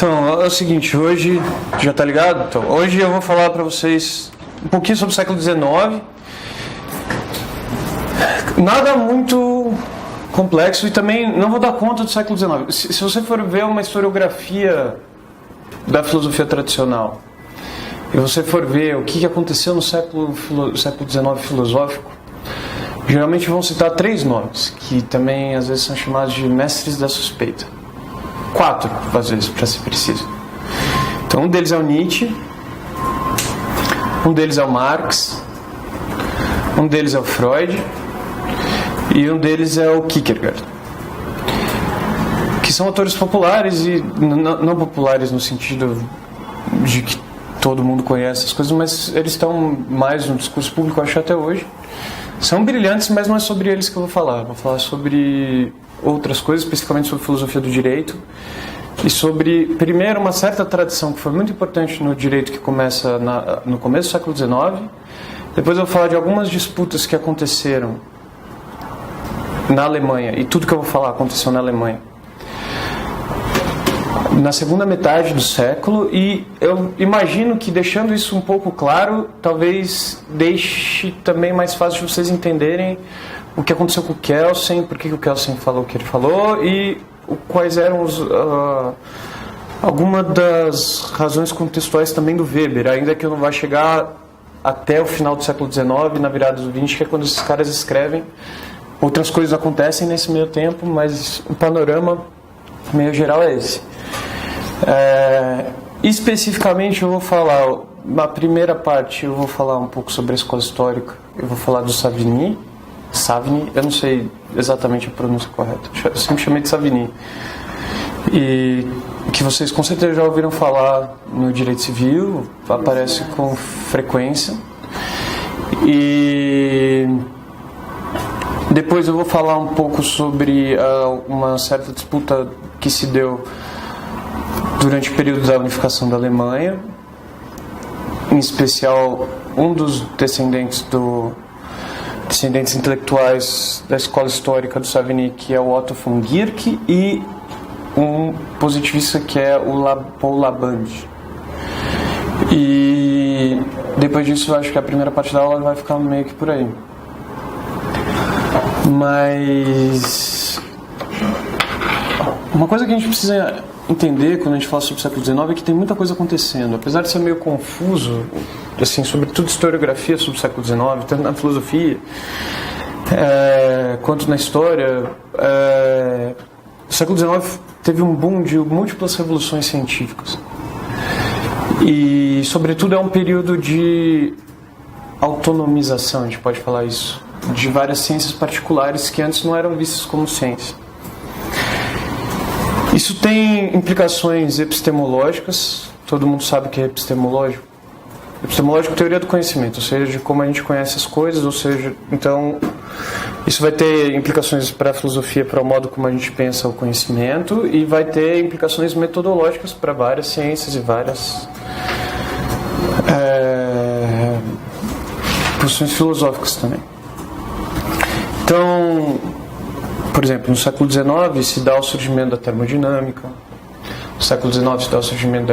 Então, é o seguinte, hoje, já tá ligado? Então, hoje eu vou falar para vocês um pouquinho sobre o século XIX. Nada muito complexo e também não vou dar conta do século XIX. Se você for ver uma historiografia da filosofia tradicional e você for ver o que aconteceu no século XIX filosófico, geralmente vão citar 3 nomes, que também às vezes são chamados de mestres da suspeita. 4, às vezes, para ser preciso. Então, um deles é o Nietzsche, um deles é o Marx, um deles é o Freud e um deles é o Kierkegaard, que são autores populares e não populares no sentido de que todo mundo conhece as coisas, mas eles estão mais no discurso público, eu acho, até hoje. São brilhantes, mas não é sobre eles que eu vou falar. Vou falar sobre outras coisas, especificamente sobre filosofia do direito e sobre, primeiro, uma certa tradição que foi muito importante no direito que começa no começo do século XIX. Depois eu vou falar de algumas disputas que aconteceram na Alemanha, e tudo que eu vou falar aconteceu na Alemanha na segunda metade do século, e eu imagino que, deixando isso um pouco claro, talvez deixe também mais fácil de vocês entenderem o que aconteceu com o Kelsen, por que o Kelsen falou o que ele falou e quais eram algumas das razões contextuais também do Weber, ainda que eu não vá chegar até o final do século XIX, na virada do XX, que é quando esses caras escrevem. Outras coisas acontecem nesse meio tempo, mas o panorama meio geral é esse. Especificamente eu vou falar, na primeira parte eu vou falar um pouco sobre a escola histórica, eu vou falar do Savigny, eu não sei exatamente a pronúncia correta, eu sempre chamei de Savigny, e que vocês com certeza já ouviram falar no direito civil, aparece com frequência. E depois eu vou falar um pouco sobre uma certa disputa que se deu durante o período da unificação da Alemanha, em especial um dos descendentes intelectuais da escola histórica do Savigny, que é o Otto von Guericke, e um positivista que é o Paul Laborde. E depois disso eu acho que a primeira parte da aula vai ficar meio que por aí. Mas uma coisa que a gente precisa entender quando a gente fala sobre o século XIX é que tem muita coisa acontecendo. Apesar de ser meio confuso, assim, sobretudo historiografia sobre o século XIX, tanto na filosofia quanto na história, o século XIX teve um boom de múltiplas revoluções científicas. E, sobretudo, é um período de autonomização, a gente pode falar isso, de várias ciências particulares que antes não eram vistas como ciência. Isso tem implicações epistemológicas, todo mundo sabe o que é epistemológico. Epistemológico é teoria do conhecimento, ou seja, de como a gente conhece as coisas, ou seja, então isso vai ter implicações para a filosofia, para o modo como a gente pensa o conhecimento, e vai ter implicações metodológicas para várias ciências e várias posições filosóficas também. Então, por exemplo, no século XIX se dá o surgimento da termodinâmica, no século XIX se dá o surgimento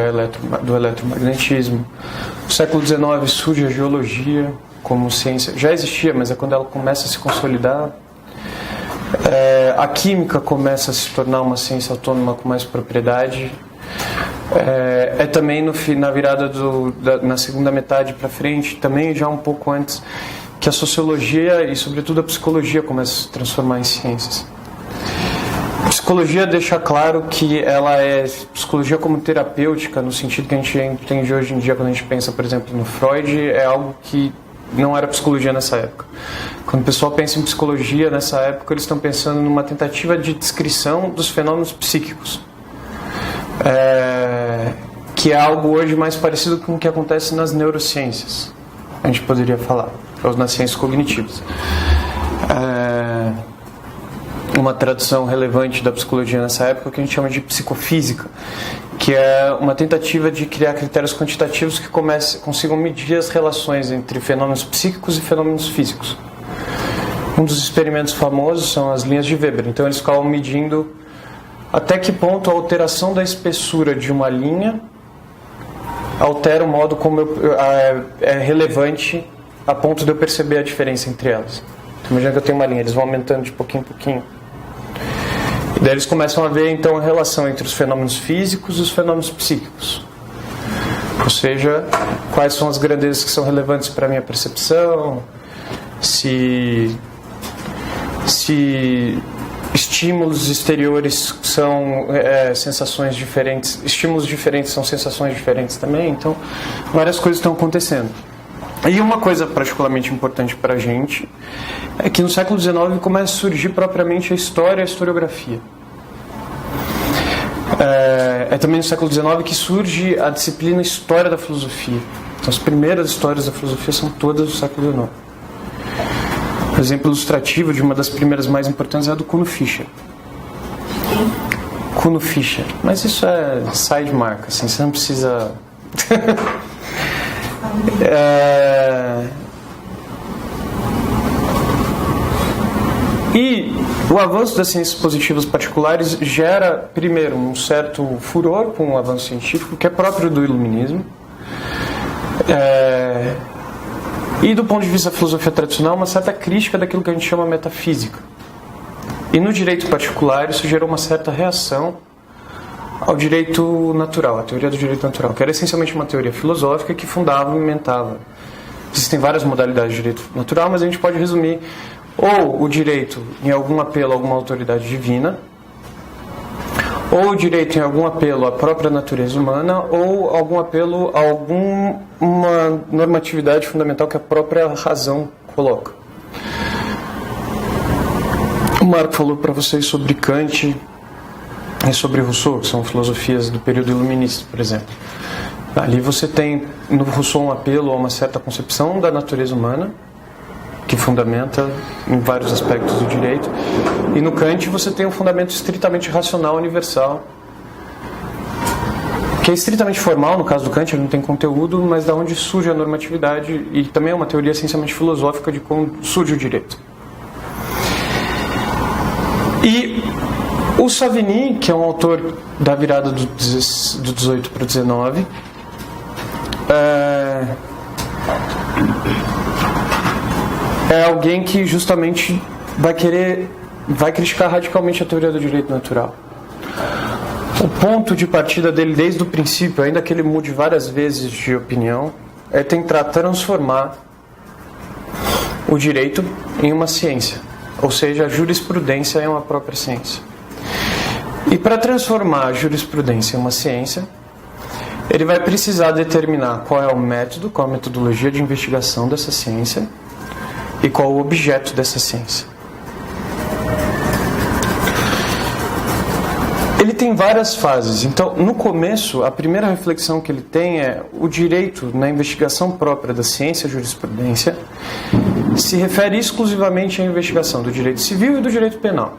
do eletromagnetismo, no século XIX surge a geologia como ciência, já existia, mas é quando ela começa a se consolidar. A química começa a se tornar uma ciência autônoma com mais propriedade. Também na virada na segunda metade para frente, também já um pouco antes, que a sociologia e sobretudo a psicologia começa a se transformar em ciências. A psicologia deixa claro que ela é psicologia como terapêutica, no sentido que a gente entende hoje em dia quando a gente pensa, por exemplo, no Freud, é algo que não era psicologia nessa época. Quando o pessoal pensa em psicologia nessa época, eles estão pensando numa tentativa de descrição dos fenômenos psíquicos, que é algo hoje mais parecido com o que acontece nas neurociências, a gente poderia falar, ou nas ciências cognitivas. Uma tradução relevante da psicologia nessa época que a gente chama de psicofísica, que é uma tentativa de criar critérios quantitativos que consigam medir as relações entre fenômenos psíquicos e fenômenos físicos. Um dos experimentos famosos são as linhas de Weber. Então eles ficavam medindo até que ponto a alteração da espessura de uma linha altera o modo como é relevante a ponto de eu perceber a diferença entre elas. Então, imagina que eu tenho uma linha, eles vão aumentando de pouquinho em pouquinho. E daí eles começam a ver então a relação entre os fenômenos físicos e os fenômenos psíquicos. Ou seja, quais são as grandezas que são relevantes para a minha percepção, se estímulos exteriores são sensações diferentes, estímulos diferentes são sensações diferentes também, então várias coisas estão acontecendo. E uma coisa particularmente importante para a gente é que no século XIX começa a surgir propriamente a história e a historiografia. É também no século XIX que surge a disciplina História da Filosofia. Então, as primeiras histórias da filosofia são todas do século XIX. O exemplo ilustrativo de uma das primeiras mais importantes é a do Kuno Fischer. Kuno Fischer. Mas isso é side marca, assim, você não precisa... E o avanço das ciências positivas particulares gera, primeiro, um certo furor com o avanço científico, que é próprio do iluminismo. E do ponto de vista da filosofia tradicional, uma certa crítica daquilo que a gente chama metafísica. E no direito particular, isso gerou uma certa reação ao direito natural, à teoria do direito natural, que era essencialmente uma teoria filosófica que fundava e inventava. Existem várias modalidades de direito natural, mas a gente pode resumir ou o direito em algum apelo a alguma autoridade divina, ou o direito em algum apelo à própria natureza humana, ou algum apelo a alguma normatividade fundamental que a própria razão coloca. O Marco falou para vocês sobre Kant e sobre Rousseau, que são filosofias do período iluminista, por exemplo. Ali você tem no Rousseau um apelo a uma certa concepção da natureza humana, que fundamenta em vários aspectos do direito, e no Kant você tem um fundamento estritamente racional universal, que é estritamente formal. No caso do Kant ele não tem conteúdo, mas da onde surge a normatividade, e também é uma teoria essencialmente filosófica de como surge o direito. E o Savigny, que é um autor da virada do 18 para o 19, é alguém que justamente vai criticar radicalmente a teoria do direito natural. O ponto de partida dele desde o princípio, ainda que ele mude várias vezes de opinião, é tentar transformar o direito em uma ciência, ou seja, a jurisprudência é uma própria ciência. E para transformar a jurisprudência em uma ciência, ele vai precisar determinar qual é o método, qual a metodologia de investigação dessa ciência e qual o objeto dessa ciência. Ele tem várias fases. Então, no começo, a primeira reflexão que ele tem é o direito na investigação própria da ciência e jurisprudência se refere exclusivamente à investigação do direito civil e do direito penal.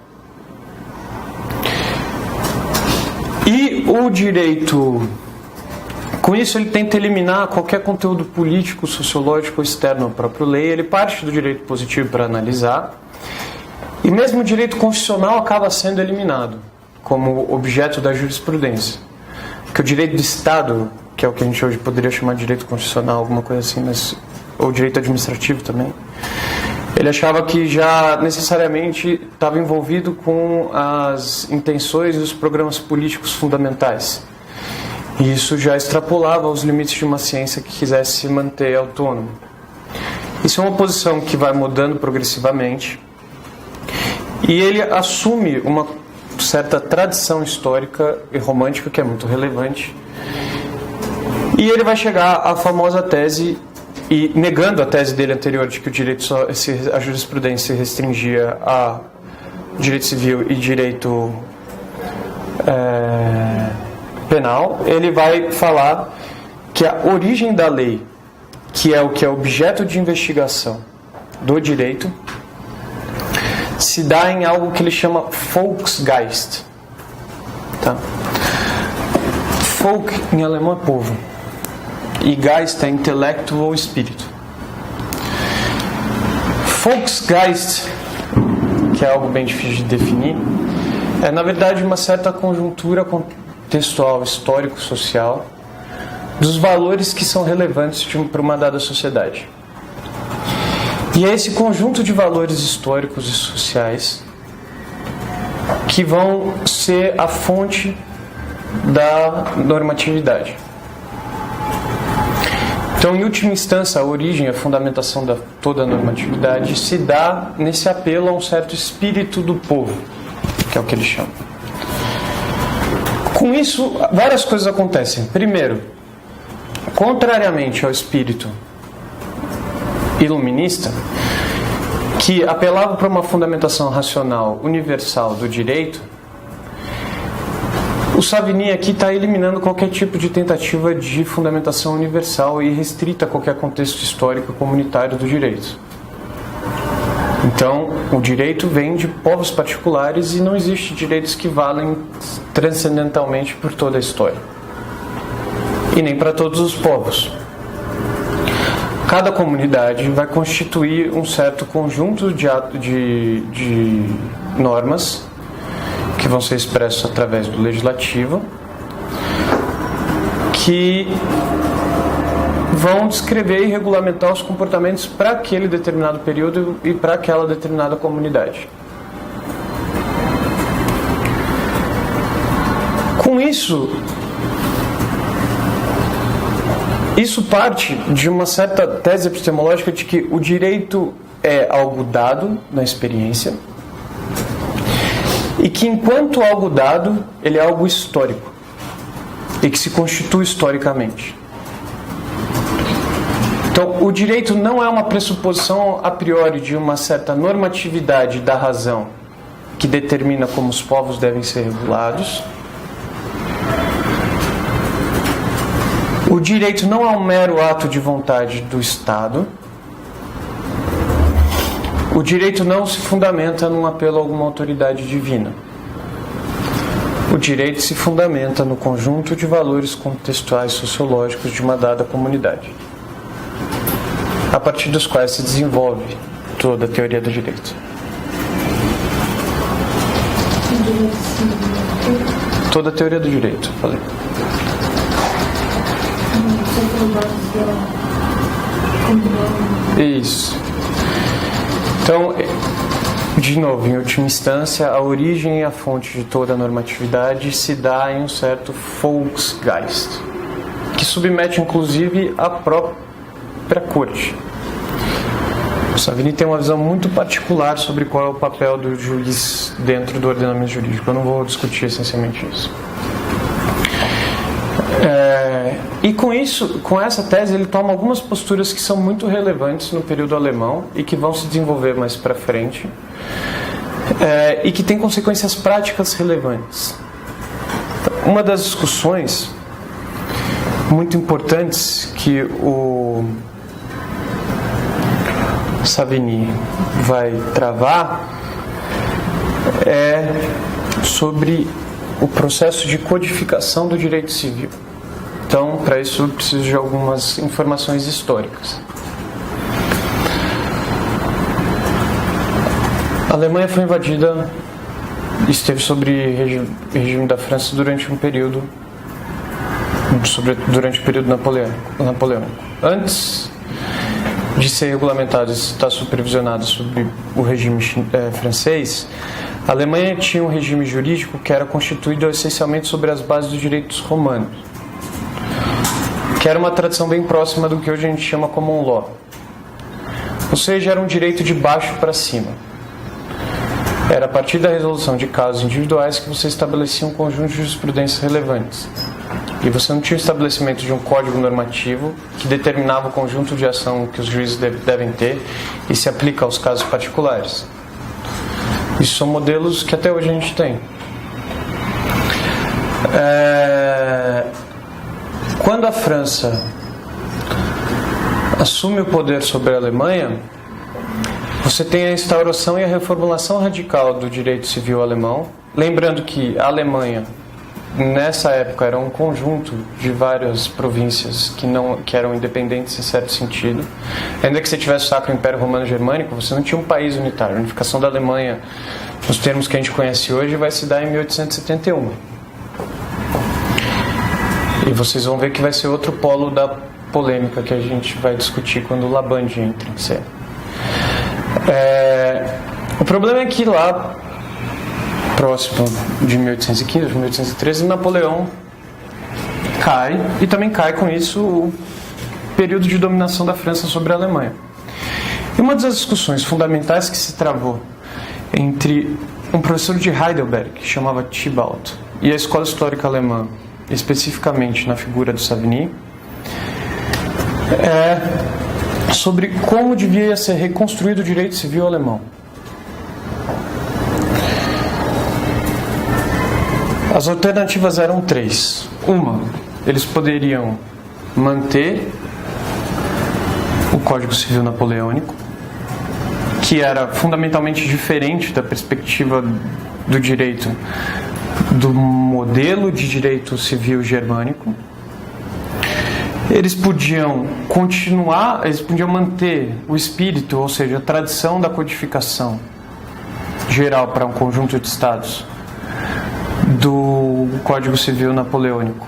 E o direito... Com isso, ele tenta eliminar qualquer conteúdo político, sociológico ou externo à própria lei. Ele parte do direito positivo para analisar. E mesmo o direito constitucional acaba sendo eliminado como objeto da jurisprudência. Porque o direito do Estado, que é o que a gente hoje poderia chamar de direito constitucional, alguma coisa assim, mas, ou direito administrativo também, ele achava que já necessariamente estava envolvido com as intenções e os programas políticos fundamentais. E isso já extrapolava os limites de uma ciência que quisesse se manter autônoma. Isso é uma posição que vai mudando progressivamente. E ele assume uma certa tradição histórica e romântica que é muito relevante. E ele vai chegar à famosa tese, e negando a tese dele anterior de que o direito a jurisprudência se restringia a direito civil e direito penal, ele vai falar que a origem da lei, que é objeto de investigação do direito, se dá em algo que ele chama Volksgeist. Tá? Volk em alemão é povo, e Geist é intelecto ou espírito. Volksgeist, que é algo bem difícil de definir, É, na verdade, uma certa conjuntura contextual, histórico-social, dos valores que são relevantes para uma dada sociedade. E é esse conjunto de valores históricos e sociais que vão ser a fonte da normatividade. Então, em última instância, a origem, a fundamentação de toda a normatividade se dá nesse apelo a um certo espírito do povo, que é o que ele chama. Com isso, várias coisas acontecem. Primeiro, contrariamente ao espírito iluminista, que apelava para uma fundamentação racional universal do direito, o Savigny aqui está eliminando qualquer tipo de tentativa de fundamentação universal e restrita a qualquer contexto histórico e comunitário do direito. Então, o direito vem de povos particulares e não existe direitos que valem transcendentalmente por toda a história. E nem para todos os povos. Cada comunidade vai constituir um certo conjunto de normas que vão ser expressas através do legislativo, que vão descrever e regulamentar os comportamentos para aquele determinado período e para aquela determinada comunidade. Com isso parte de uma certa tese epistemológica de que o direito é algo dado na experiência e que, enquanto algo dado, ele é algo histórico e que se constitui historicamente. Então, o direito não é uma pressuposição a priori de uma certa normatividade da razão que determina como os povos devem ser regulados. O direito não é um mero ato de vontade do Estado. O direito não se fundamenta num apelo a alguma autoridade divina. O direito se fundamenta no conjunto de valores contextuais sociológicos de uma dada comunidade, a partir dos quais se desenvolve toda a teoria do direito. Toda a teoria do direito, falei. Isso. Então, de novo, em última instância, a origem e a fonte de toda a normatividade se dá em um certo Volksgeist, que submete inclusive a própria corte. O Savigny tem uma visão muito particular sobre qual é o papel do juiz dentro do ordenamento jurídico. Eu não vou discutir essencialmente isso. E com isso, com essa tese, ele toma algumas posturas que são muito relevantes no período alemão e que vão se desenvolver mais para frente, e que tem consequências práticas relevantes. Uma das discussões muito importantes que o Savigny vai travar é sobre o processo de codificação do direito civil. Então, para isso, eu preciso de algumas informações históricas. A Alemanha foi invadida e esteve sobre regime da França durante um período, durante o período napoleônico. Antes de ser regulamentado e estar supervisionado sobre o regime francês, a Alemanha tinha um regime jurídico que era constituído essencialmente sobre as bases dos direitos romanos, que era uma tradição bem próxima do que hoje a gente chama common law. Ou seja, era um direito de baixo para cima. Era a partir da resolução de casos individuais que você estabelecia um conjunto de jurisprudências relevantes. E você não tinha o estabelecimento de um código normativo que determinava o conjunto de ação que os juízes devem ter e se aplica aos casos particulares. Isso são modelos que até hoje a gente tem. Quando a França assume o poder sobre a Alemanha, você tem a instauração e a reformulação radical do direito civil alemão. Lembrando que a Alemanha nessa época era um conjunto de várias províncias que eram independentes em certo sentido. Ainda que você tivesse o Sacro Império Romano Germânico, você não tinha um país unitário. A unificação da Alemanha, nos termos que a gente conhece hoje, vai se dar em 1871. E vocês vão ver que vai ser outro polo da polêmica que a gente vai discutir quando o Labande entra em cena. O problema é que lá, próximo de 1815, 1813, Napoleão cai, e também cai com isso o período de dominação da França sobre a Alemanha. E uma das discussões fundamentais que se travou entre um professor de Heidelberg, que chamava Thibaut, e a escola histórica alemã, especificamente na figura do Savigny, é sobre como devia ser reconstruído o direito civil alemão. As alternativas eram três. Uma, eles poderiam manter o Código Civil Napoleônico, que era fundamentalmente diferente da perspectiva do direito, do modelo de direito civil germânico. Eles podiam manter o espírito, ou seja, a tradição da codificação geral para um conjunto de estados do Código Civil Napoleônico,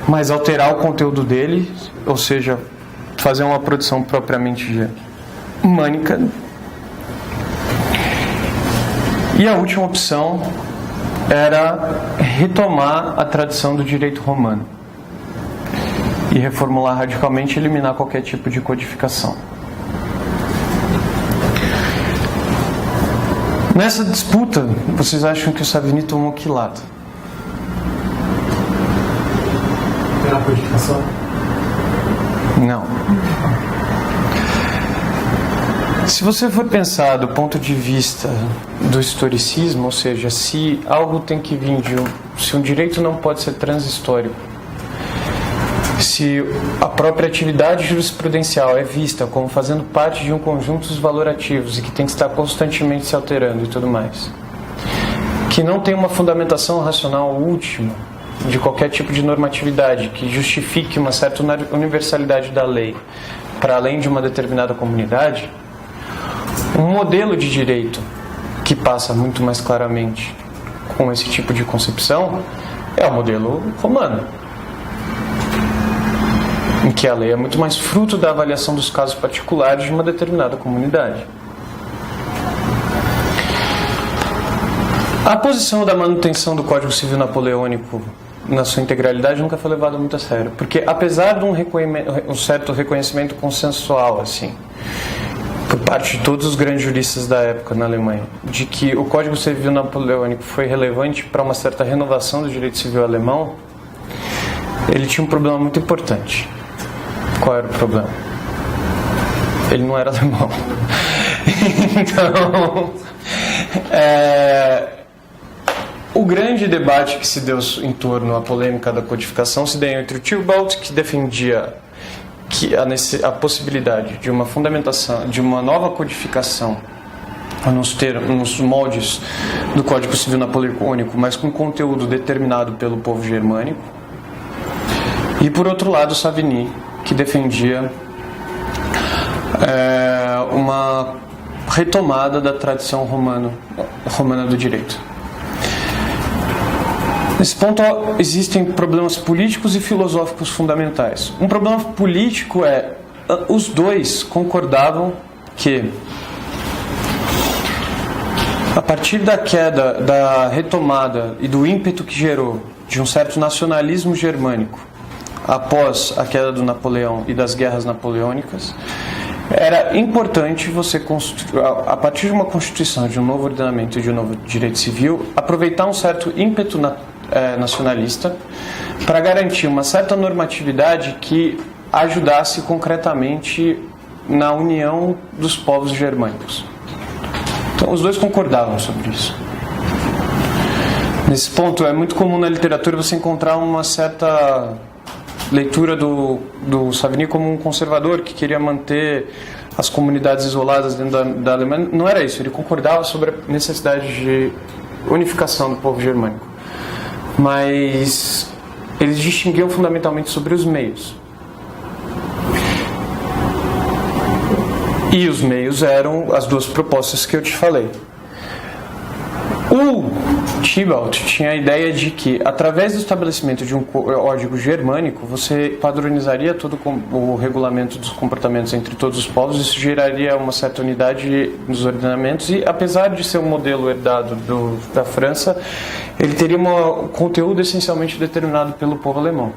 mas alterar o conteúdo dele, ou seja, fazer uma produção propriamente germânica. E a última opção era retomar a tradição do direito romano e reformular radicalmente e eliminar qualquer tipo de codificação. Nessa disputa, vocês acham que o Savigny tomou que lado? Pela codificação? Não. Se você for pensar do ponto de vista do historicismo, ou seja, se algo tem que vir se um direito não pode ser transhistórico, se a própria atividade jurisprudencial é vista como fazendo parte de um conjunto dos valorativos e que tem que estar constantemente se alterando e tudo mais, que não tem uma fundamentação racional última de qualquer tipo de normatividade que justifique uma certa universalidade da lei para além de uma determinada comunidade, um modelo de direito que passa muito mais claramente com esse tipo de concepção é o modelo romano, em que a lei é muito mais fruto da avaliação dos casos particulares de uma determinada comunidade. A posição da manutenção do Código Civil Napoleônico na sua integralidade nunca foi levada muito a sério, porque apesar de um certo reconhecimento consensual, assim, por parte de todos os grandes juristas da época na Alemanha, de que o Código Civil Napoleônico foi relevante para uma certa renovação do direito civil alemão, ele tinha um problema muito importante. Qual era o problema? Ele não era alemão. Então, o grande debate que se deu em torno à polêmica da codificação se deu entre o Thibaut, que defendia que a possibilidade de uma fundamentação, de uma nova codificação nos moldes do Código Civil Napoleônico, mas com conteúdo determinado pelo povo germânico, e por outro lado o Savigny, que defendia uma retomada da tradição romana do direito. Nesse ponto existem problemas políticos e filosóficos fundamentais. Um problema político os dois concordavam que a partir da queda, da retomada e do ímpeto que gerou de um certo nacionalismo germânico após a queda do Napoleão e das guerras napoleônicas, era importante você construir, a partir de uma constituição, de um novo ordenamento e de um novo direito civil, aproveitar um certo ímpeto nacionalista para garantir uma certa normatividade que ajudasse concretamente na união dos povos germânicos. Então, os dois concordavam sobre isso. Nesse ponto, é muito comum na literatura você encontrar uma certa leitura do Savigny como um conservador que queria manter as comunidades isoladas dentro da Alemanha. Não era isso, ele concordava sobre a necessidade de unificação do povo germânico. mas eles distinguiam fundamentalmente sobre os meios. E os meios eram as duas propostas que eu te falei. O Thibault tinha a ideia de que, através do estabelecimento de um código germânico, você padronizaria todo o regulamento dos comportamentos entre todos os povos, isso geraria uma certa unidade nos ordenamentos e, apesar de ser um modelo herdado da França, ele teria um conteúdo essencialmente determinado pelo povo alemão.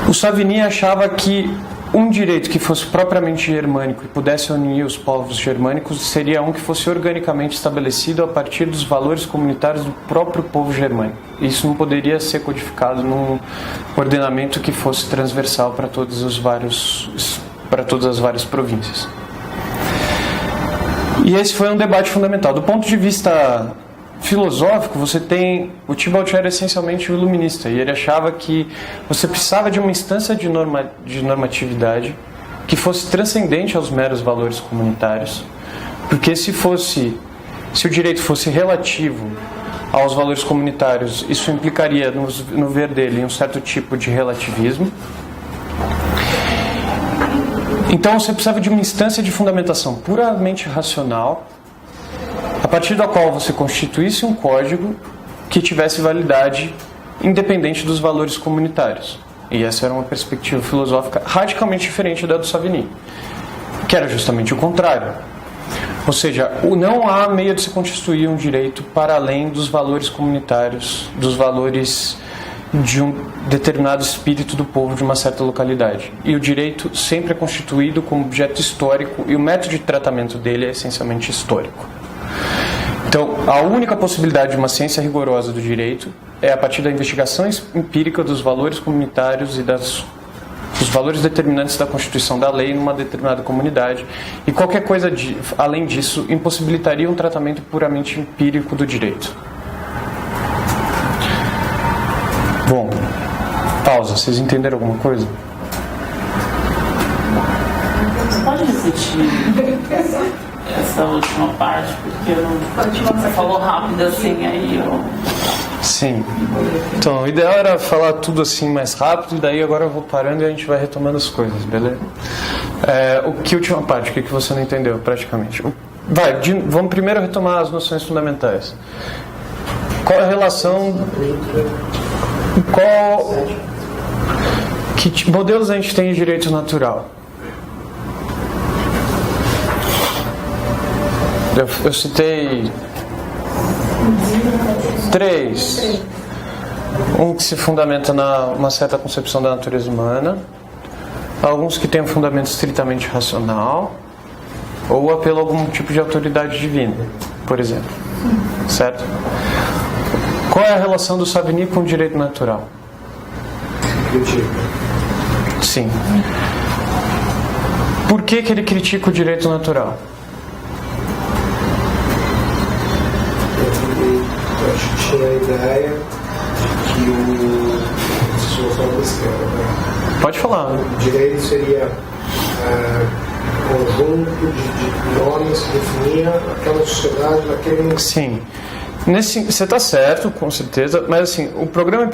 O Savigny achava que um direito que fosse propriamente germânico e pudesse unir os povos germânicos seria um que fosse organicamente estabelecido a partir dos valores comunitários do próprio povo germânico. Isso não poderia ser codificado num ordenamento que fosse transversal para todas as várias províncias. E esse foi um debate fundamental. Do ponto de vista filosófico, o Thibault era essencialmente um iluminista e ele achava que você precisava de uma instância de normatividade que fosse transcendente aos meros valores comunitários, porque se o direito fosse relativo aos valores comunitários, isso implicaria, no ver dele, um certo tipo de relativismo. Então você precisava de uma instância de fundamentação puramente racional, a partir da qual você constituísse um código que tivesse validade independente dos valores comunitários. E essa era uma perspectiva filosófica radicalmente diferente da do Savigny, que era justamente o contrário. Ou seja, não há meio de se constituir um direito para além dos valores comunitários, dos valores de um determinado espírito do povo de uma certa localidade. E o direito sempre é constituído como objeto histórico e o método de tratamento dele é essencialmente histórico. Então, a única possibilidade de uma ciência rigorosa do direito é a partir da investigação empírica dos valores comunitários e dos valores determinantes da constituição da lei numa determinada comunidade. E qualquer coisa além disso impossibilitaria um tratamento puramente empírico do direito. Bom, pausa. Vocês entenderam alguma coisa? Você pode repetir essa última parte, porque você falou rápido assim, aí eu... Sim. Então, o ideal era falar tudo assim mais rápido, e daí agora eu vou parando e a gente vai retomando as coisas, beleza? Que última parte? O que você não entendeu, praticamente? Vamos primeiro retomar as noções fundamentais. Qual a relação... Que modelos a gente tem de direito natural? Eu citei 3. Um que se fundamenta numa certa concepção da natureza humana, alguns que têm um fundamento estritamente racional, ou apelo a algum tipo de autoridade divina, por exemplo. Certo? Qual é a relação do Savigny com o direito natural? Sim. Por que ele critica o direito natural? Eu acho que tinha a ideia de que o solução da esquerda, né? Pode falar. O direito seria um conjunto de normas que definia aquela sociedade naquele... Sim. Você está certo, com certeza, mas assim, o problema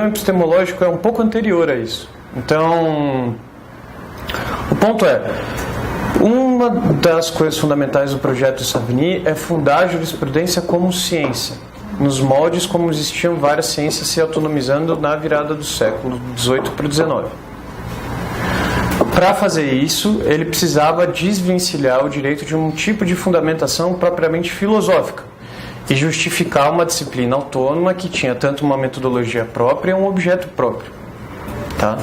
epistemológico é um pouco anterior a isso. Então, o ponto é, uma das coisas fundamentais do projeto Savigny é fundar a jurisprudência como ciência, nos moldes como existiam várias ciências se autonomizando na virada do século XVIII para o XIX. Para fazer isso, ele precisava desvencilhar o direito de um tipo de fundamentação propriamente filosófica e justificar uma disciplina autônoma que tinha tanto uma metodologia própria e um objeto próprio. Tá?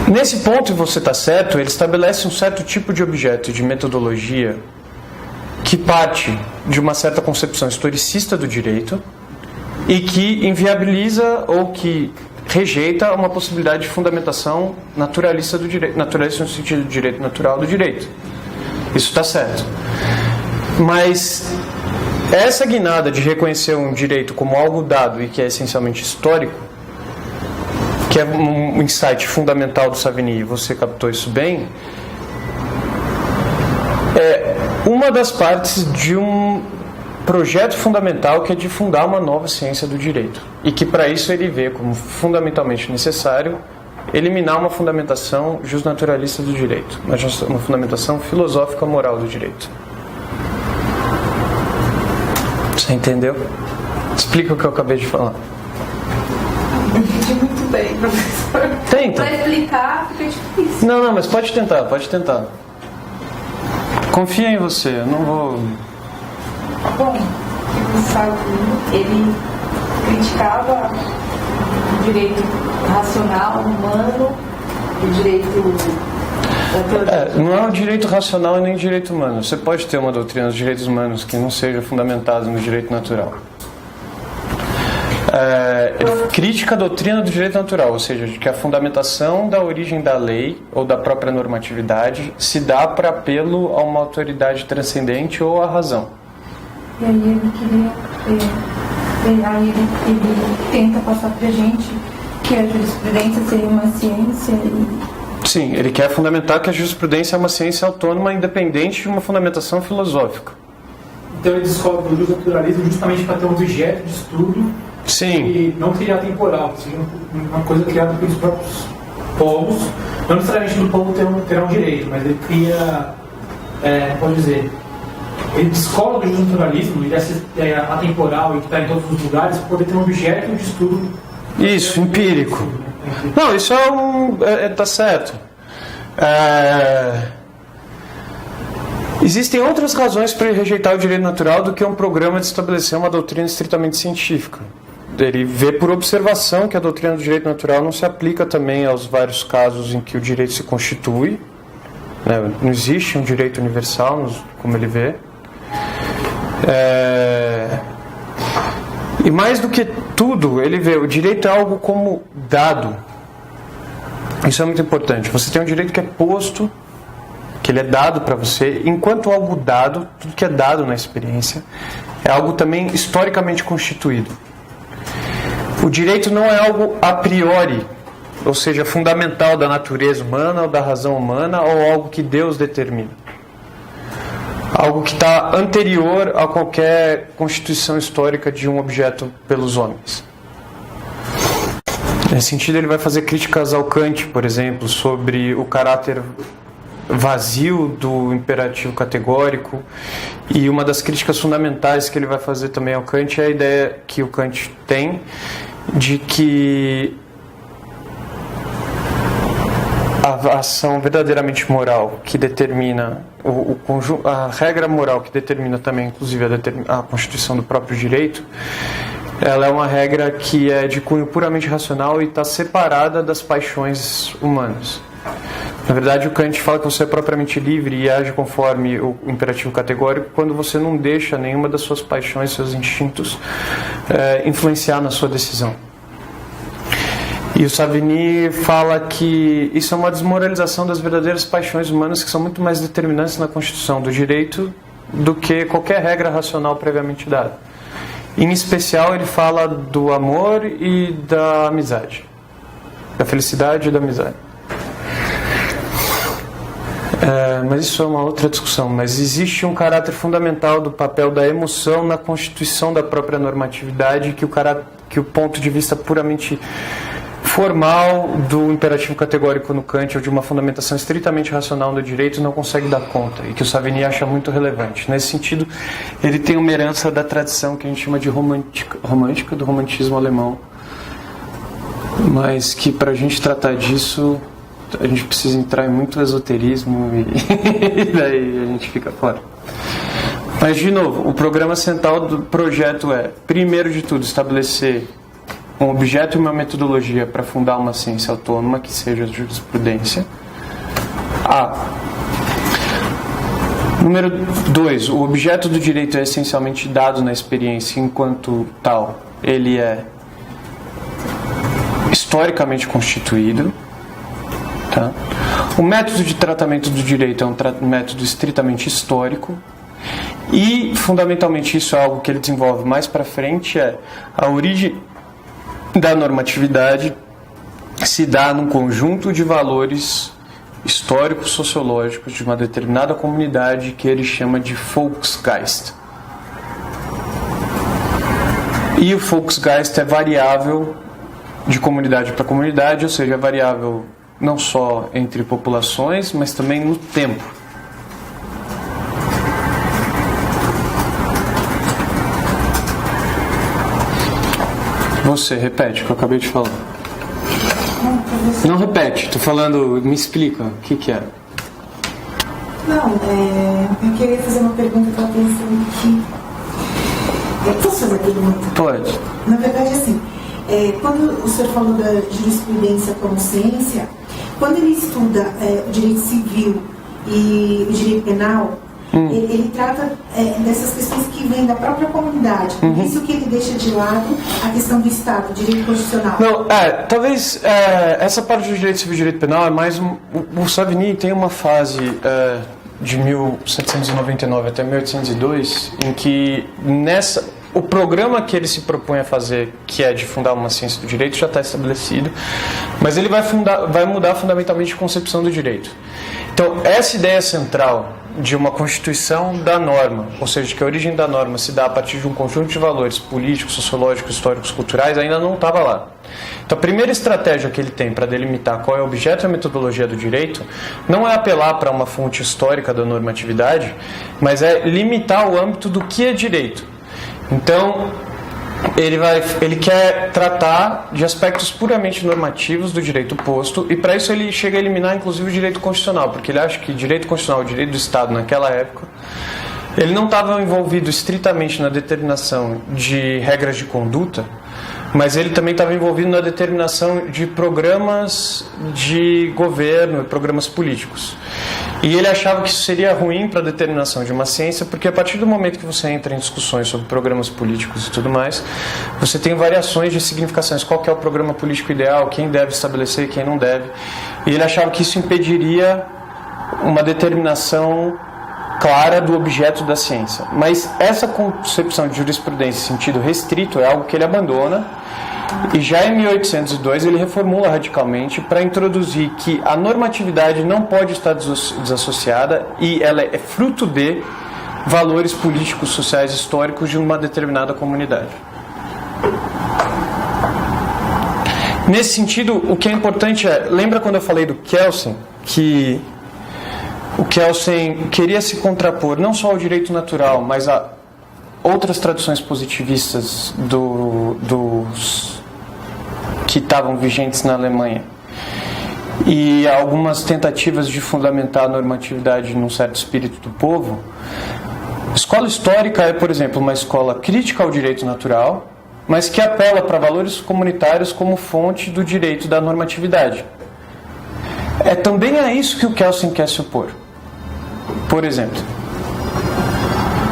Nesse ponto, você está certo, ele estabelece um certo tipo de objeto, de metodologia, que parte de uma certa concepção historicista do direito e que inviabiliza ou que rejeita uma possibilidade de fundamentação naturalista do direito, naturalista no sentido de direito natural do direito. Isso está certo. Mas essa guinada de reconhecer um direito como algo dado e que é essencialmente histórico, que é um insight fundamental do Savigny, e você captou isso bem, é uma das partes de projeto fundamental que é de fundar uma nova ciência do direito. E que para isso ele vê como fundamentalmente necessário eliminar uma fundamentação justnaturalista do direito, uma fundamentação filosófica moral do direito. Você entendeu? Explica o que eu acabei de falar. Entendi muito bem, professor. Tenta. Para explicar fica difícil. Não, mas pode tentar. Confia em você, eu não vou... Bom, o Savini, ele criticava o direito racional, humano, o direito da teoria. Não é o direito racional e nem o direito humano. Você pode ter uma doutrina dos direitos humanos que não seja fundamentada no direito natural. Crítica à doutrina do direito natural, ou seja, de que a fundamentação da origem da lei ou da própria normatividade se dá para apelo a uma autoridade transcendente ou à razão. E aí ele queria, ele tenta passar pra gente que a jurisprudência seria uma ciência e... Sim, ele quer fundamentar que a jurisprudência é uma ciência autônoma independente de uma fundamentação filosófica. Então ele descobre o justnaturalismo justamente para ter um objeto de estudo. Sim. E não seria atemporal, seria uma coisa criada pelos próprios povos. Não necessariamente do povo terá um direito, mas ele cria, pode dizer, ele descobre o justnaturalismo, ele é atemporal e que está em todos os lugares, para poder ter um objeto de estudo. Isso, empírico. Não, isso tá certo. Existem outras razões para ele rejeitar o direito natural do que um programa de estabelecer uma doutrina estritamente científica. Ele vê por observação que a doutrina do direito natural não se aplica também aos vários casos em que o direito se constitui, né? Não existe um direito universal, como ele vê. E mais do que tudo, ele vê o direito é algo como dado. Isso é muito importante. Você tem um direito que é posto, que ele é dado para você, enquanto algo dado, tudo que é dado na experiência, é algo também historicamente constituído. O direito não é algo a priori, ou seja, fundamental da natureza humana ou da razão humana, ou algo que Deus determina. Algo que está anterior a qualquer constituição histórica de um objeto pelos homens. Nesse sentido, ele vai fazer críticas ao Kant, por exemplo, sobre o caráter vazio do imperativo categórico, e uma das críticas fundamentais que ele vai fazer também ao Kant é a ideia que o Kant tem de que a ação verdadeiramente moral que determina o conjunto, a regra moral que determina também, inclusive, a constituição do próprio direito, ela é uma regra que é de cunho puramente racional e está separada das paixões humanas. Na verdade, o Kant fala que você é propriamente livre e age conforme o imperativo categórico quando você não deixa nenhuma das suas paixões, seus instintos, influenciar na sua decisão. E o Savini fala que isso é uma desmoralização das verdadeiras paixões humanas, que são muito mais determinantes na constituição do direito do que qualquer regra racional previamente dada. Em especial, ele fala do amor e da amizade, da felicidade e da amizade. Mas isso é uma outra discussão. Mas existe um caráter fundamental do papel da emoção na constituição da própria normatividade, que o ponto de vista puramente formal do imperativo categórico no Kant, ou de uma fundamentação estritamente racional do direito, não consegue dar conta, e que o Savini acha muito relevante. Nesse sentido, ele tem uma herança da tradição que a gente chama de romântica, do romantismo alemão, mas que para a gente tratar disso a gente precisa entrar em muito esoterismo e daí a gente fica fora. Mas, de novo, o programa central do projeto é, primeiro de tudo, estabelecer um objeto e uma metodologia para fundar uma ciência autônoma que seja a jurisprudência. Número 2, o objeto do direito é essencialmente dado na experiência, enquanto tal, ele é historicamente constituído. Tá? O método de tratamento do direito é um método estritamente histórico e, fundamentalmente, isso é algo que ele desenvolve mais para frente, é a origem da normatividade se dá num conjunto de valores históricos, sociológicos de uma determinada comunidade que ele chama de Volksgeist. E o Volksgeist é variável de comunidade para comunidade, ou seja, é variável não só entre populações, mas também no tempo. Você, repete o que eu acabei de falar. Não repete, tô falando, me explica o que é. Não, eu queria fazer uma pergunta para pensando que... Eu posso fazer a pergunta? Pode. Na verdade, assim, quando o senhor falou da jurisprudência como ciência, quando ele estuda o direito civil e o direito penal, ele trata dessas questões que vêm da própria comunidade. Por isso que ele deixa de lado a questão do Estado, direito constitucional. Não, talvez essa parte do direito civil e direito penal é mais... O Savigny tem uma fase de 1799 até 1802 em que o programa que ele se propõe a fazer, que é de fundar uma ciência do direito, já está estabelecido, mas ele vai mudar fundamentalmente a concepção do direito. Então, essa ideia central de uma constituição da norma, ou seja, que a origem da norma se dá a partir de um conjunto de valores políticos, sociológicos, históricos, culturais, ainda não estava lá. Então, a primeira estratégia que ele tem para delimitar qual é o objeto e a metodologia do direito não é apelar para uma fonte histórica da normatividade, mas é limitar o âmbito do que é direito. Então, ele quer tratar de aspectos puramente normativos do direito posto, e para isso ele chega a eliminar inclusive o direito constitucional, porque ele acha que direito constitucional, o direito do Estado naquela época, ele não estava envolvido estritamente na determinação de regras de conduta, mas ele também estava envolvido na determinação de programas de governo e programas políticos. E ele achava que isso seria ruim para a determinação de uma ciência, porque a partir do momento que você entra em discussões sobre programas políticos e tudo mais, você tem variações de significações. Qual que é o programa político ideal, quem deve estabelecer e quem não deve. E ele achava que isso impediria uma determinação clara do objeto da ciência. Mas essa concepção de jurisprudência em sentido restrito é algo que ele abandona, e já em 1802 ele reformula radicalmente para introduzir que a normatividade não pode estar desassociada e ela é fruto de valores políticos, sociais, históricos de uma determinada comunidade. Nesse sentido, o que é importante lembra quando eu falei do Kelsen, que o Kelsen queria se contrapor não só ao direito natural, mas a outras tradições positivistas dos que estavam vigentes na Alemanha, e algumas tentativas de fundamentar a normatividade num certo espírito do povo. A escola histórica é, por exemplo, uma escola crítica ao direito natural, mas que apela para valores comunitários como fonte do direito da normatividade. É também a isso que o Kelsen quer se opor. Por exemplo,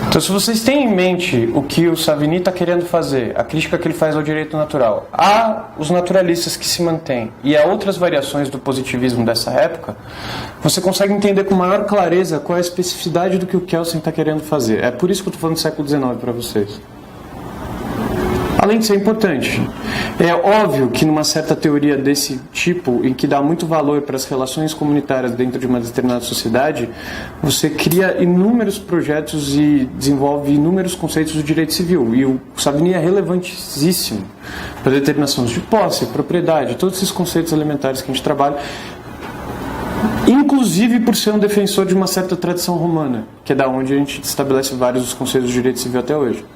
então, se vocês têm em mente o que o Savigny está querendo fazer, a crítica que ele faz ao direito natural, há os naturalistas que se mantêm e há outras variações do positivismo dessa época, você consegue entender com maior clareza qual é a especificidade do que o Kelsen está querendo fazer. É por isso que eu estou falando do século XIX para vocês. Além de ser importante, é óbvio que numa certa teoria desse tipo, em que dá muito valor para as relações comunitárias dentro de uma determinada sociedade, você cria inúmeros projetos e desenvolve inúmeros conceitos do direito civil. E o Savigny é relevantíssimo para a determinação de posse, propriedade, todos esses conceitos elementares que a gente trabalha, inclusive por ser um defensor de uma certa tradição romana, que é da onde a gente estabelece vários dos conceitos do direito civil até hoje.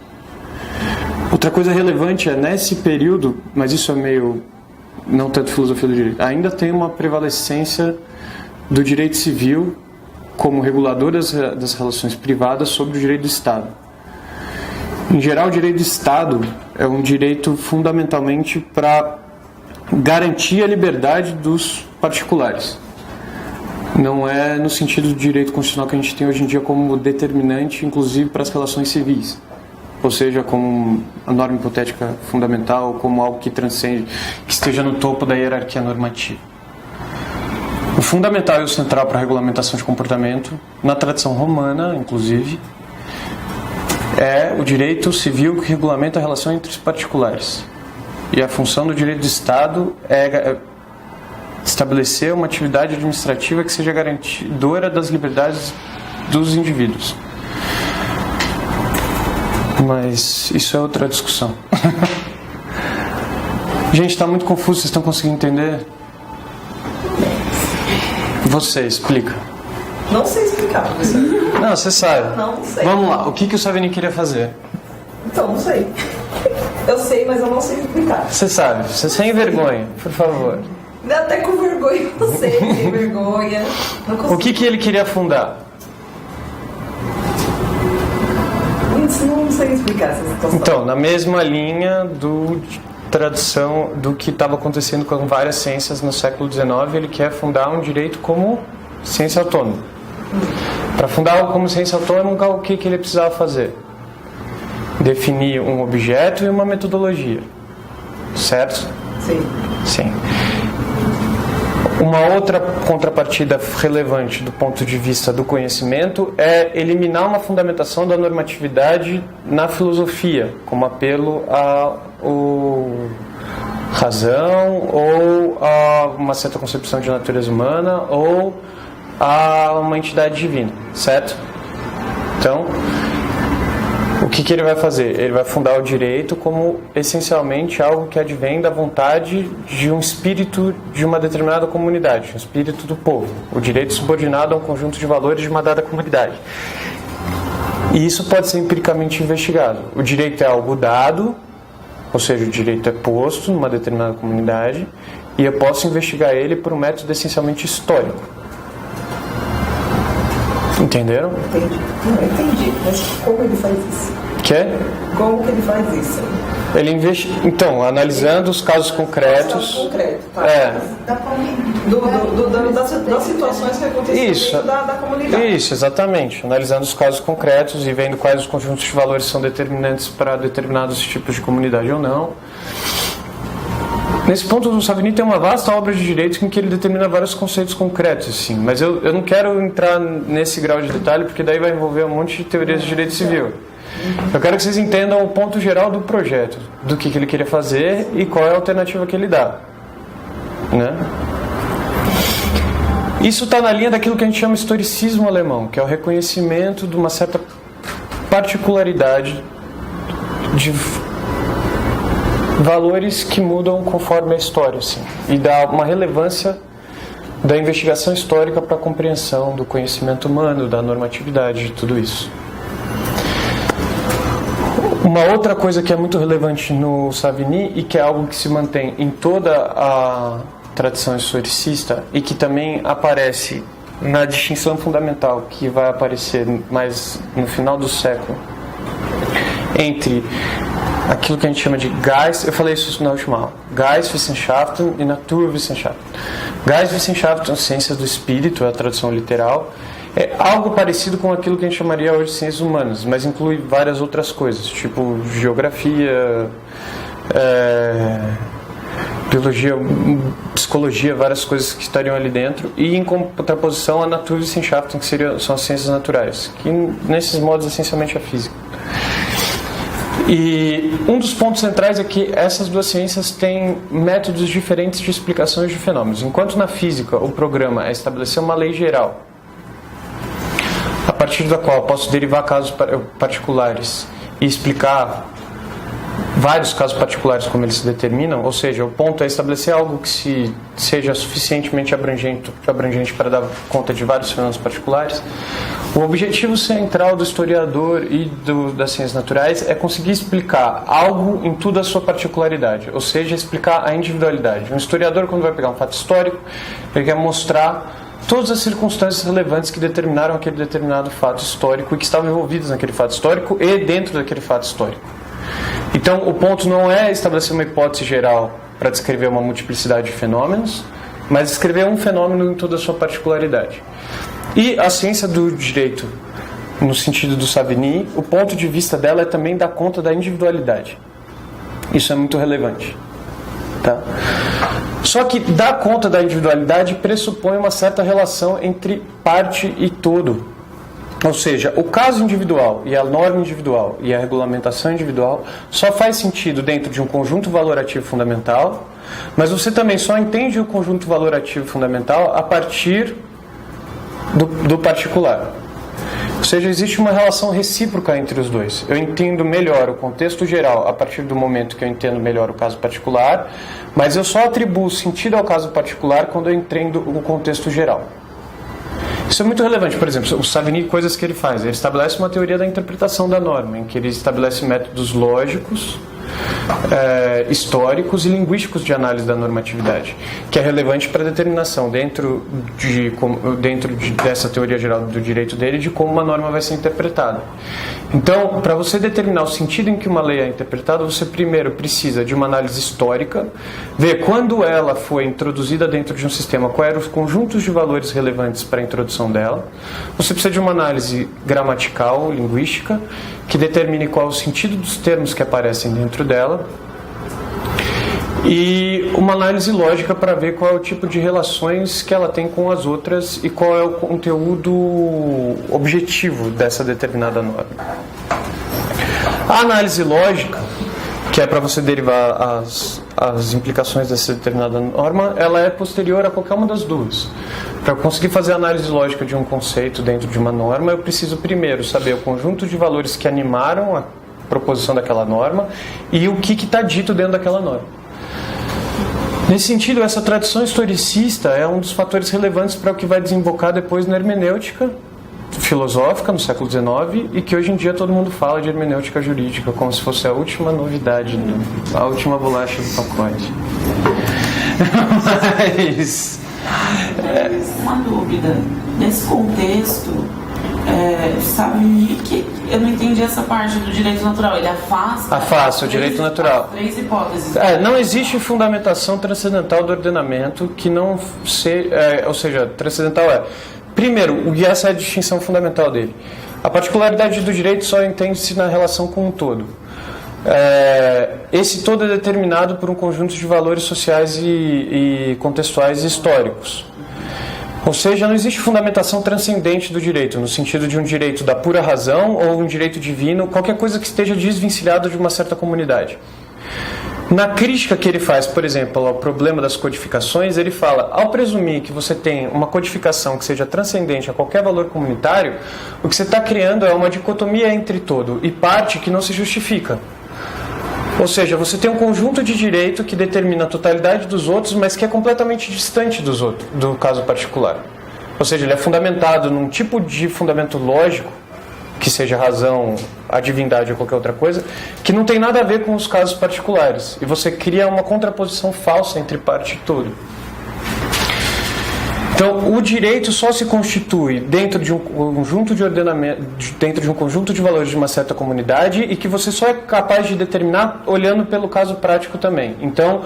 Outra coisa relevante é, nesse período, mas isso é meio, não tanto filosofia do direito, ainda tem uma prevalecência do direito civil como regulador das relações privadas sobre o direito do Estado. Em geral, o direito do Estado é um direito fundamentalmente para garantir a liberdade dos particulares. Não é no sentido do direito constitucional que a gente tem hoje em dia como determinante, inclusive para as relações civis. Ou seja, como a norma hipotética fundamental, como algo que transcende, que esteja no topo da hierarquia normativa. O fundamental e o central para a regulamentação de comportamento, na tradição romana, inclusive, é o direito civil que regulamenta a relação entre os particulares. E a função do direito do Estado é estabelecer uma atividade administrativa que seja garantidora das liberdades dos indivíduos. Mas isso é outra discussão. Gente, está muito confuso, vocês estão conseguindo entender? Você, explica. Não sei explicar, professor. Não, você sabe. Não sei. Vamos lá, o que o Savini queria fazer? Então, não sei. Eu sei, mas eu não sei explicar. Você sabe, você sem vergonha, por favor. Até com vergonha eu sei, sem vergonha. Não consigo. O que ele queria fundar? Não sei explicar essa situação. Então, na mesma linha do tradição do que estava acontecendo com várias ciências no século XIX, ele quer fundar um direito como ciência autônoma. Para fundar algo como ciência autônoma, o que ele precisava fazer? Definir um objeto e uma metodologia. Certo? Sim. Sim. Uma outra contrapartida relevante do ponto de vista do conhecimento é eliminar uma fundamentação da normatividade na filosofia, como apelo à razão ou a uma certa concepção de natureza humana ou a uma entidade divina, certo? Então, o que ele vai fazer? Ele vai fundar o direito como essencialmente algo que advém da vontade de um espírito de uma determinada comunidade, um espírito do povo. O direito subordinado a um conjunto de valores de uma dada comunidade. E isso pode ser empiricamente investigado. O direito é algo dado, ou seja, o direito é posto numa determinada comunidade, e eu posso investigar ele por um método essencialmente histórico. Entenderam? Entendi. Não, entendi. Mas como ele faz isso? Quer? Como que ele faz isso? Ele Então, analisando os casos concretos. Caso concreto, tá? É. Das situações que aconteceram dentro da comunidade. Isso, exatamente. Analisando os casos concretos e vendo quais os conjuntos de valores são determinantes para determinados tipos de comunidade ou não. Nesse ponto, o Savini tem uma vasta obra de direito em que ele determina vários conceitos concretos, assim. Mas eu não quero entrar nesse grau de detalhe, porque daí vai envolver um monte de teorias de direito civil. Eu quero que vocês entendam o ponto geral do projeto, do que ele queria fazer e qual é a alternativa que ele dá. Né? Isso está na linha daquilo que a gente chama de historicismo alemão, que é o reconhecimento de uma certa particularidade de valores que mudam conforme a história, assim, e dá uma relevância da investigação histórica para a compreensão do conhecimento humano, da normatividade, de tudo isso. Uma outra coisa que é muito relevante no Savini e que é algo que se mantém em toda a tradição historicista e que também aparece na distinção fundamental que vai aparecer mais no final do século entre aquilo que a gente chama de Geist, eu falei isso na última aula, Geistwissenschaften e Naturwissenschaften. Geistwissenschaften, ciências do espírito, é a tradução literal, é algo parecido com aquilo que a gente chamaria hoje de ciências humanas, mas inclui várias outras coisas, tipo geografia, biologia, psicologia, várias coisas que estariam ali dentro, e em contraposição a Naturwissenschaften, que são as ciências naturais, que nesses modos essencialmente a física. E um dos pontos centrais é que essas duas ciências têm métodos diferentes de explicações de fenômenos. Enquanto na física o programa é estabelecer uma lei geral, a partir da qual posso derivar casos particulares e explicar vários casos particulares como eles se determinam, ou seja, o ponto é estabelecer algo que seja suficientemente abrangente para dar conta de vários fenômenos particulares. O objetivo central do historiador e das ciências naturais é conseguir explicar algo em toda a sua particularidade, ou seja, explicar a individualidade. Um historiador, quando vai pegar um fato histórico, ele quer mostrar todas as circunstâncias relevantes que determinaram aquele determinado fato histórico e que estavam envolvidas naquele fato histórico e dentro daquele fato histórico. Então, o ponto não é estabelecer uma hipótese geral para descrever uma multiplicidade de fenômenos, mas descrever um fenômeno em toda a sua particularidade. E a ciência do direito, no sentido do Savini, o ponto de vista dela é também dar conta da individualidade. Isso é muito relevante. Tá? Só que dar conta da individualidade pressupõe uma certa relação entre parte e todo. Ou seja, o caso individual e a norma individual e a regulamentação individual só faz sentido dentro de um conjunto valorativo fundamental, mas você também só entende o conjunto valorativo fundamental a partir do particular. Ou seja, existe uma relação recíproca entre os dois. Eu entendo melhor o contexto geral a partir do momento que eu entendo melhor o caso particular, mas eu só atribuo sentido ao caso particular quando eu entendo o contexto geral. Isso é muito relevante. Por exemplo, o Savigny, coisas que ele faz. Ele estabelece uma teoria da interpretação da norma, em que ele estabelece métodos lógicos, históricos e linguísticos de análise da normatividade, que é relevante para a determinação dentro dessa teoria geral do direito dele de como uma norma vai ser interpretada. Então, para você determinar o sentido em que uma lei é interpretada, você primeiro precisa de uma análise histórica, ver quando ela foi introduzida dentro de um sistema, quais eram os conjuntos de valores relevantes para a introdução dela. Você precisa de uma análise gramatical, linguística, que determine qual é o sentido dos termos que aparecem dentro dela, e uma análise lógica para ver qual é o tipo de relações que ela tem com as outras e qual é o conteúdo objetivo dessa determinada norma. A análise lógica, que é para você derivar as implicações dessa determinada norma, ela é posterior a qualquer uma das duas. Para conseguir fazer a análise lógica de um conceito dentro de uma norma, eu preciso primeiro saber o conjunto de valores que animaram a proposição daquela norma e o que está dito dentro daquela norma. Nesse sentido, essa tradição historicista é um dos fatores relevantes para o que vai desembocar depois na hermenêutica filosófica no século XIX, e que hoje em dia todo mundo fala de hermenêutica jurídica como se fosse a última novidade, a última bolacha do pacote. Mas... Uma dúvida. Nesse contexto, sabe que eu não entendi essa parte do direito natural. Ele afasta o direito natural. As três hipóteses. Não existe fundamentação transcendental do ordenamento que não seja... ou seja, transcendental primeiro, e essa é a distinção fundamental dele. A particularidade do direito só entende-se na relação com um todo. Esse todo é determinado por um conjunto de valores sociais e contextuais e históricos. Ou seja, não existe fundamentação transcendente do direito, no sentido de um direito da pura razão ou um direito divino, qualquer coisa que esteja desvencilhado de uma certa comunidade. Na crítica que ele faz, por exemplo, ao problema das codificações, ele fala, ao presumir que você tem uma codificação que seja transcendente a qualquer valor comunitário, o que você está criando é uma dicotomia entre todo e parte que não se justifica. Ou seja, você tem um conjunto de direito que determina a totalidade dos outros, mas que é completamente distante do caso particular. Ou seja, ele é fundamentado num tipo de fundamento lógico, que seja a razão, a divindade ou qualquer outra coisa, que não tem nada a ver com os casos particulares. E você cria uma contraposição falsa entre parte e todo. Então, o direito só se constitui dentro de um conjunto de ordenamento, dentro de um conjunto de valores de uma certa comunidade, e que você só é capaz de determinar olhando pelo caso prático também. Então,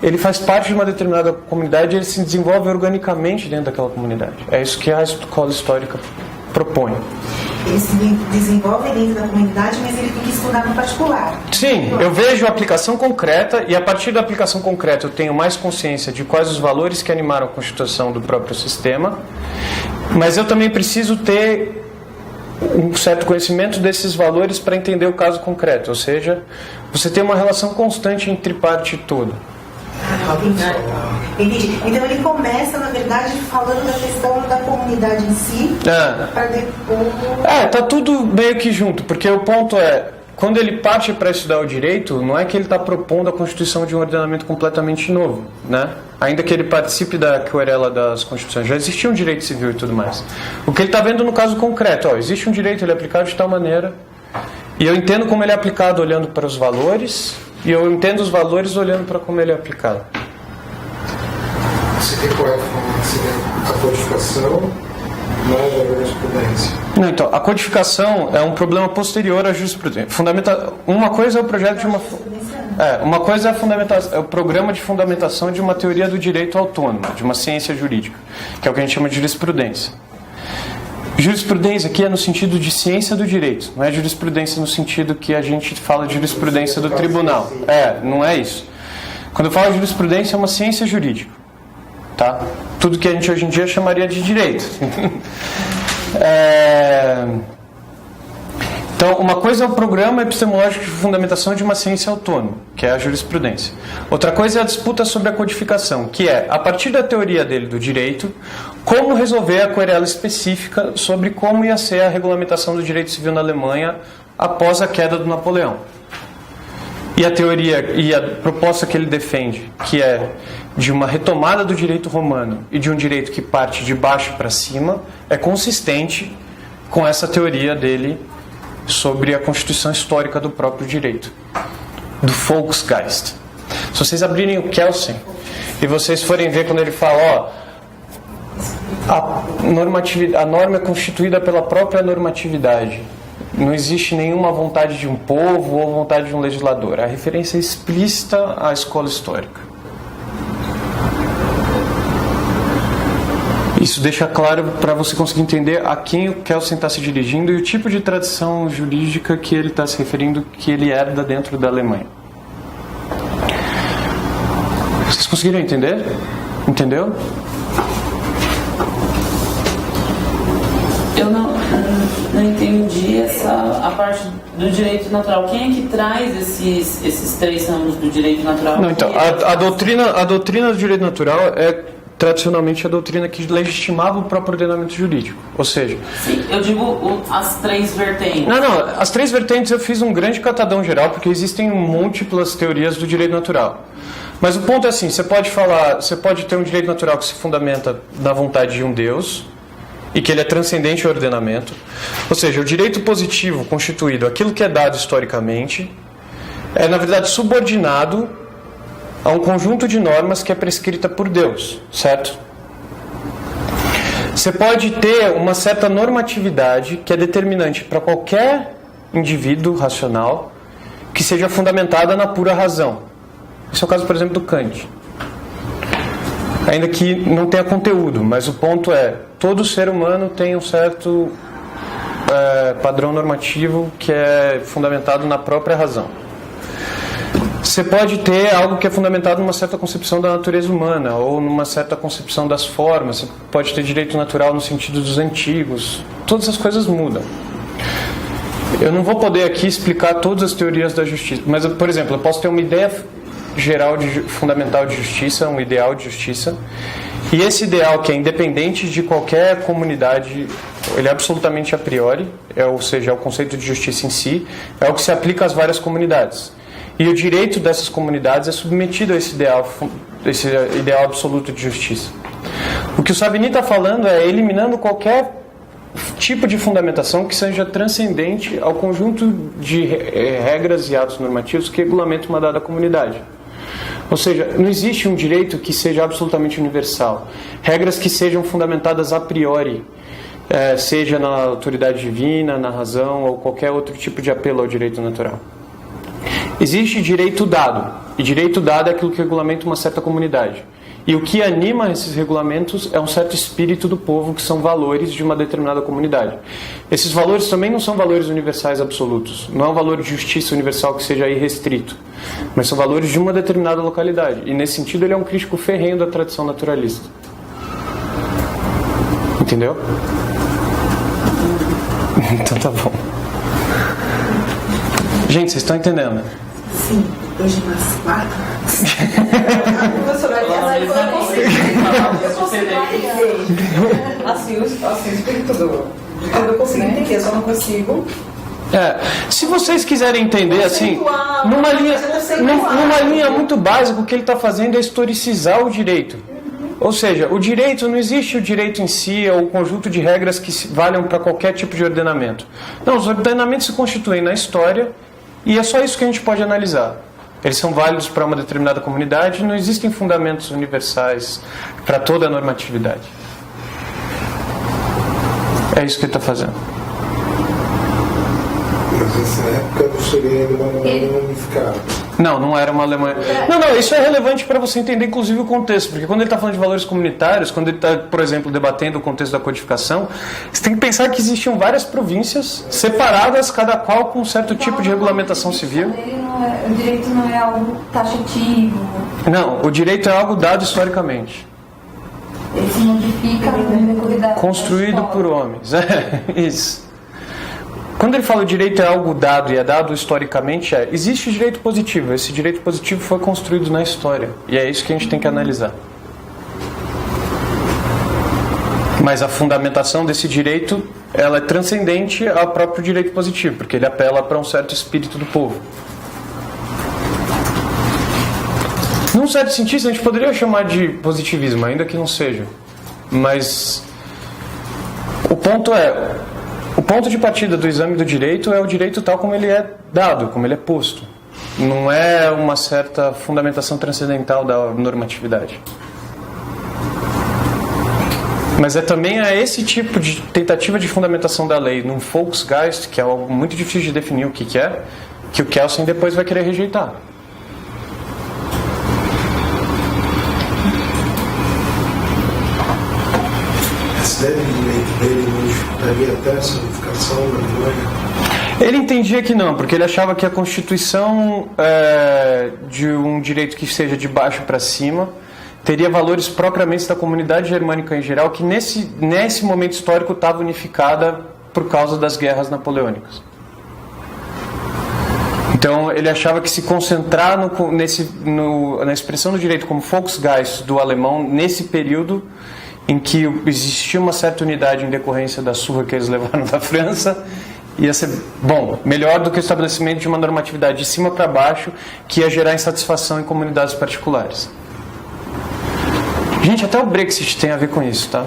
ele faz parte de uma determinada comunidade e ele se desenvolve organicamente dentro daquela comunidade. É isso que a escola histórica propõe. Ele se desenvolve dentro da comunidade, mas ele tem que estudar no particular. Sim, eu vejo a aplicação concreta, e a partir da aplicação concreta eu tenho mais consciência de quais os valores que animaram a constituição do próprio sistema, mas eu também preciso ter um certo conhecimento desses valores para entender o caso concreto, ou seja, você tem uma relação constante entre parte e todo. Entendi. Então ele começa, na verdade, falando da questão da comunidade em si, para depois... tá tudo meio que junto, porque o ponto é, quando ele parte para estudar o direito, não é que ele está propondo a constituição de um ordenamento completamente novo, né? Ainda que ele participe da querela das constituições, já existia um direito civil e tudo mais. O que ele está vendo no caso concreto, existe um direito, ele é aplicado de tal maneira, e eu entendo como ele é aplicado olhando para os valores, e eu entendo os valores olhando para como ele é aplicado. Seria correto falar que seria a codificação, não a jurisprudência? Não, então, a codificação é um problema posterior à jurisprudência. Uma coisa é o projeto de uma... uma coisa é o programa de fundamentação de uma teoria do direito autônomo, de uma ciência jurídica, que é o que a gente chama de jurisprudência. Jurisprudência aqui é no sentido de ciência do direito, não é jurisprudência no sentido que a gente fala de jurisprudência do tribunal. Não é isso. Quando eu falo de jurisprudência, é uma ciência jurídica. Tá? Tudo que a gente hoje em dia chamaria de direito. Então, uma coisa é o programa epistemológico de fundamentação de uma ciência autônoma, que é a jurisprudência. Outra coisa é a disputa sobre a codificação, que é, a partir da teoria dele do direito, como resolver a querela específica sobre como ia ser a regulamentação do direito civil na Alemanha após a queda do Napoleão. E a teoria e a proposta que ele defende, que é de uma retomada do direito romano e de um direito que parte de baixo para cima, é consistente com essa teoria dele sobre a constituição histórica do próprio direito, do Volksgeist. Se vocês abrirem o Kelsen e vocês forem ver quando ele fala, a norma é constituída pela própria normatividade. Não existe nenhuma vontade de um povo ou vontade de um legislador. A referência é explícita à escola histórica. Isso deixa claro para você conseguir entender a quem o Kelsen está se dirigindo e o tipo de tradição jurídica que ele está se referindo, que ele herda dentro da Alemanha. Vocês conseguiram entender? Entendeu? Eu não entendi a parte do direito natural. Quem é que traz esses três ramos do direito natural? Não, então, a doutrina do direito natural é tradicionalmente a doutrina que legitimava o próprio ordenamento jurídico. Ou seja... Sim, eu digo as três vertentes. Não, as três vertentes eu fiz um grande catadão geral, porque existem múltiplas teorias do direito natural. Mas o ponto é assim, você pode ter um direito natural que se fundamenta na vontade de um Deus, e que ele é transcendente ao ordenamento. Ou seja, o direito positivo constituído, aquilo que é dado historicamente, é na verdade subordinado a um conjunto de normas que é prescrita por Deus, certo? Você pode ter uma certa normatividade que é determinante para qualquer indivíduo racional que seja fundamentada na pura razão. Esse é o caso, por exemplo, do Kant. Ainda que não tenha conteúdo, mas o ponto é, todo ser humano tem um certo padrão normativo que é fundamentado na própria razão. Você pode ter algo que é fundamentado numa certa concepção da natureza humana ou numa certa concepção das formas. Você pode ter direito natural no sentido dos antigos. Todas as coisas mudam. Eu não vou poder aqui explicar todas as teorias da justiça, mas, por exemplo, eu posso ter uma ideia geral fundamental de justiça, um ideal de justiça, e esse ideal, que é independente de qualquer comunidade, ele é absolutamente a priori, ou seja, é o conceito de justiça em si, é o que se aplica às várias comunidades. E o direito dessas comunidades é submetido a esse ideal absoluto de justiça. O que o Savigny está falando é eliminando qualquer tipo de fundamentação que seja transcendente ao conjunto de regras e atos normativos que regulamentam uma dada comunidade. Ou seja, não existe um direito que seja absolutamente universal. Regras que sejam fundamentadas a priori, seja na autoridade divina, na razão ou qualquer outro tipo de apelo ao direito natural. Existe direito dado, e direito dado é aquilo que regulamenta uma certa comunidade. E o que anima esses regulamentos é um certo espírito do povo, que são valores de uma determinada comunidade. Esses valores também não são valores universais absolutos. Não é um valor de justiça universal que seja irrestrito, mas são valores de uma determinada localidade. E nesse sentido ele é um crítico ferrenho da tradição naturalista. Entendeu? Então tá bom. Gente, vocês estão entendendo? Sim, depois de umas 4. Professora, eu consigo entender. Assim, o espírito eu consigo entender, eu só não consigo. Se vocês quiserem entender, assim, numa linha muito básica, o que ele está fazendo é historicizar o direito. Ou seja, o direito, não existe o direito em si, ou o conjunto de regras que valham para qualquer tipo de ordenamento. Não, os ordenamentos se constituem na história, e é só isso que a gente pode analisar. Eles são válidos para uma determinada comunidade, não existem fundamentos universais para toda a normatividade. É isso que ele está fazendo. Mas nessa época não seria ainda uma Alemanha unificada. Não era uma Alemanha... Não, isso é relevante para você entender inclusive o contexto, porque quando ele está falando de valores comunitários, quando ele está, por exemplo, debatendo o contexto da codificação, você tem que pensar que existiam várias províncias separadas, cada qual com um certo tipo de regulamentação civil. O direito não é algo taxativo. Não, o direito é algo dado historicamente. Ele se modifica no decorrer da Construído por homens. Isso. Quando ele fala o direito é algo dado e é dado historicamente, existe direito positivo. Esse direito positivo foi construído na história. E é isso que a gente tem que analisar. Mas a fundamentação desse direito, ela é transcendente ao próprio direito positivo, porque ele apela para um certo espírito do povo. Num certo sentido, a gente poderia chamar de positivismo, ainda que não seja. Mas o ponto de partida do exame do direito é o direito tal como ele é dado, como ele é posto. Não é uma certa fundamentação transcendental da normatividade. Mas também esse tipo de tentativa de fundamentação da lei num Volksgeist, que é algo muito difícil de definir o que é, que o Kelsen depois vai querer rejeitar. Essa ideia de direito dele modificaria até essa unificação da Alemanha? Ele entendia que não, porque ele achava que a Constituição de um direito que seja de baixo para cima teria valores propriamente da comunidade germânica em geral, que nesse momento histórico estava unificada por causa das guerras napoleônicas. Então ele achava que se concentrar na expressão do direito como Volksgeist do alemão, nesse período em que existia uma certa unidade em decorrência da surra que eles levaram da França, ia ser, melhor do que o estabelecimento de uma normatividade de cima para baixo que ia gerar insatisfação em comunidades particulares. Gente, até o Brexit tem a ver com isso, tá?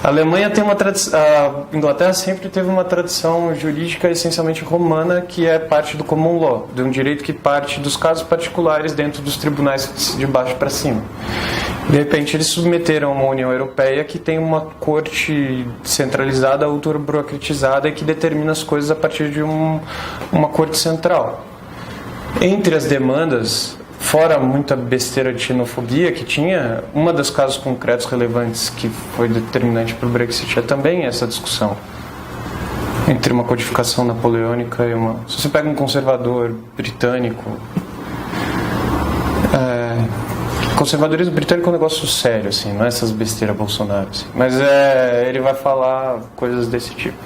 A Alemanha tem uma tradição, a Inglaterra sempre teve uma tradição jurídica essencialmente romana, que é parte do common law, de um direito que parte dos casos particulares dentro dos tribunais de baixo para cima. De repente eles submeteram uma União Europeia que tem uma corte centralizada, ultra-burocratizada e que determina as coisas a partir de uma corte central. Entre as demandas, fora muita besteira de xenofobia que tinha, uma dos casos concretos relevantes que foi determinante para o Brexit é também essa discussão entre uma codificação napoleônica e uma... Se você pega um conservador britânico... Conservadorismo britânico é um negócio sério, assim, não é essas besteiras Bolsonaro, assim. Mas ele vai falar coisas desse tipo.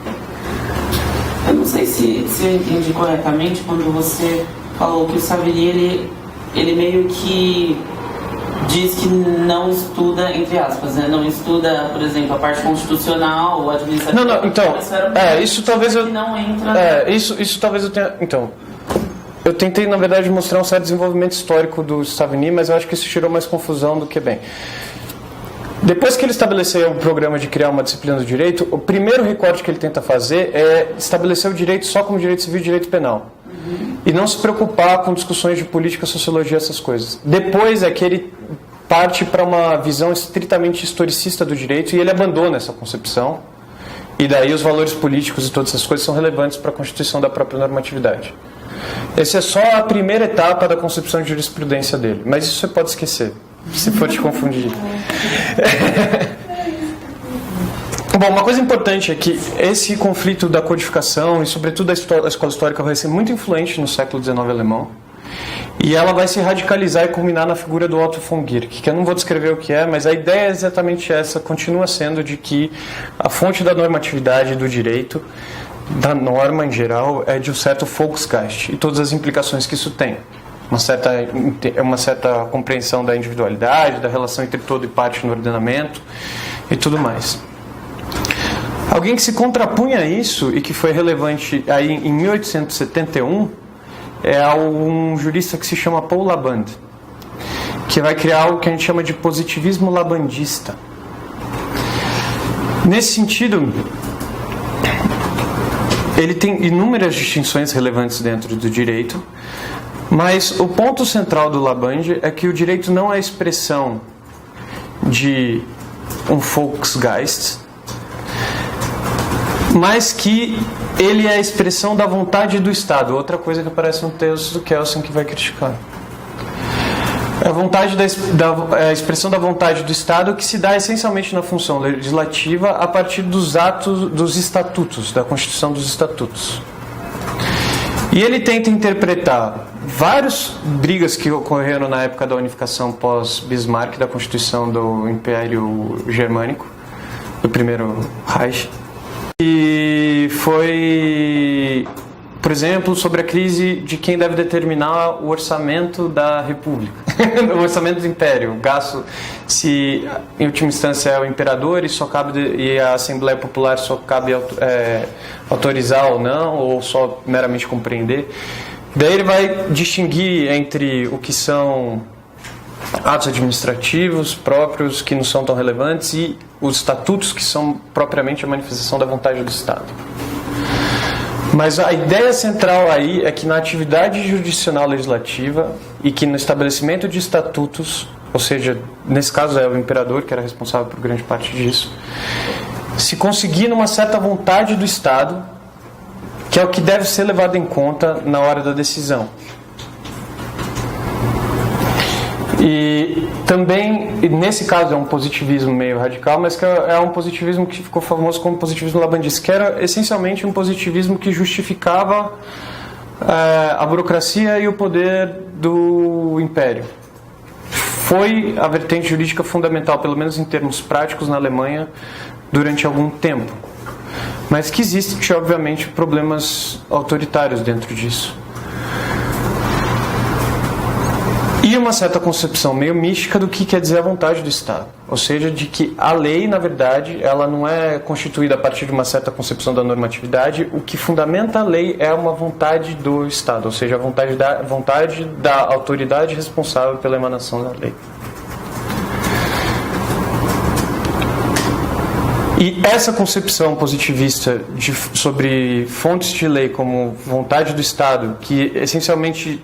Eu não sei se eu entendi corretamente quando você falou que o Savigny, ele meio que diz que não estuda, entre aspas, né? Não estuda, por exemplo, a parte constitucional ou administrativa. Não, então, isso talvez eu... Que não entra... Isso talvez eu tenha... Então, eu tentei, na verdade, mostrar um certo desenvolvimento histórico do Savigny, mas eu acho que isso gerou mais confusão do que bem. Depois que ele estabeleceu o programa de criar uma disciplina do direito, o primeiro recorte que ele tenta fazer é estabelecer o direito só como direito civil e direito penal. E não se preocupar com discussões de política, sociologia, essas coisas. Depois é que ele parte para uma visão estritamente historicista do direito e ele abandona essa concepção. E daí os valores políticos e todas essas coisas são relevantes para a constituição da própria normatividade. Essa é só a primeira etapa da concepção de jurisprudência dele. Mas isso você pode esquecer, se for te confundir. Bom, uma coisa importante é que esse conflito da codificação e sobretudo a escola histórica vai ser muito influente no século XIX alemão. E ela vai se radicalizar e culminar na figura do Otto von Guericke, que eu não vou descrever o que é, mas a ideia é exatamente essa, continua sendo de que a fonte da normatividade do direito, da norma em geral, é de um certo Volksgeist e todas as implicações que isso tem. Uma certa compreensão da individualidade, da relação entre todo e parte no ordenamento e tudo mais. Alguém que se contrapunha a isso e que foi relevante aí em 1871 é um jurista que se chama Paul Laband, que vai criar algo que a gente chama de positivismo labandista. Nesse sentido, ele tem inúmeras distinções relevantes dentro do direito, mas o ponto central do Laband é que o direito não é a expressão de um Volksgeist, mas que ele é a expressão da vontade do Estado. Outra coisa que aparece no texto do Kelsen que vai criticar. A expressão da vontade do Estado que se dá essencialmente na função legislativa a partir dos atos dos estatutos, da Constituição dos Estatutos. E ele tenta interpretar várias brigas que ocorreram na época da unificação pós-Bismarck da Constituição do Império Germânico, do primeiro Reich, E foi, por exemplo, sobre a crise de quem deve determinar o orçamento da República, o orçamento do Império, o gasto, se em última instância é o imperador e a Assembleia Popular só cabe autorizar ou não, ou só meramente compreender. Daí ele vai distinguir entre o que são atos administrativos próprios, que não são tão relevantes, e os estatutos, que são propriamente a manifestação da vontade do Estado. Mas a ideia central aí é que na atividade jurisdicional legislativa e que no estabelecimento de estatutos, ou seja, nesse caso é o imperador que era responsável por grande parte disso, se conseguir uma certa vontade do Estado, que é o que deve ser levado em conta na hora da decisão. E também, nesse caso, é um positivismo meio radical, mas que é um positivismo que ficou famoso como positivismo labandista, que era essencialmente um positivismo que justificava a burocracia e o poder do império. Foi a vertente jurídica fundamental, pelo menos em termos práticos, na Alemanha durante algum tempo. Mas que existem, obviamente, problemas autoritários dentro disso. E uma certa concepção meio mística do que quer dizer a vontade do Estado. Ou seja, de que a lei, na verdade, ela não é constituída a partir de uma certa concepção da normatividade. O que fundamenta a lei é uma vontade do Estado, ou seja, a vontade da autoridade responsável pela emanação da lei. E essa concepção positivista sobre fontes de lei como vontade do Estado, que essencialmente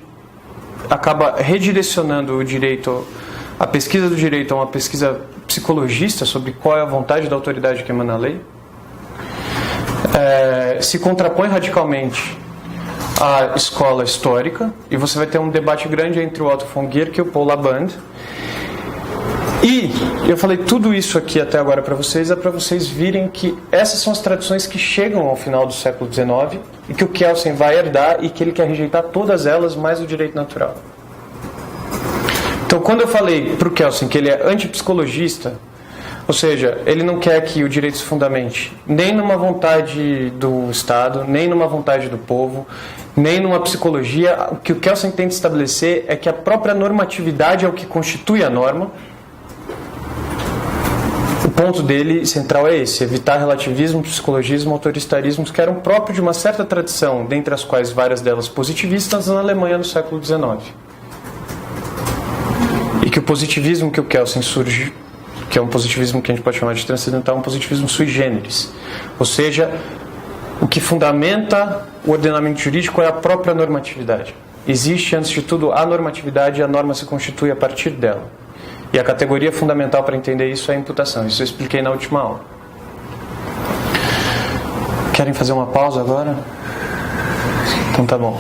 acaba redirecionando o direito, a pesquisa do direito a uma pesquisa psicologista sobre qual é a vontade da autoridade que emana a lei, se contrapõe radicalmente à escola histórica, e você vai ter um debate grande entre o Otto von Guericke e o Paul Laband. E eu falei tudo isso aqui até agora para vocês, é para vocês virem que essas são as tradições que chegam ao final do século XIX e que o Kelsen vai herdar e que ele quer rejeitar todas elas, mais o direito natural. Então, quando eu falei para o Kelsen que ele é antipsicologista, ou seja, ele não quer que o direito se fundamente nem numa vontade do Estado, nem numa vontade do povo, nem numa psicologia, o que o Kelsen tenta estabelecer é que a própria normatividade é o que constitui a norma. O ponto dele central é esse: evitar relativismo, psicologismo, autoritarismos que eram próprios de uma certa tradição, dentre as quais várias delas positivistas, na Alemanha no século XIX. E que o positivismo que o Kelsen surge, que é um positivismo que a gente pode chamar de transcendental, é um positivismo sui generis. Ou seja, o que fundamenta o ordenamento jurídico é a própria normatividade. Existe, antes de tudo, a normatividade e a norma se constitui a partir dela. E a categoria fundamental para entender isso é a imputação. Isso eu expliquei na última aula. Querem fazer uma pausa agora? Então tá bom.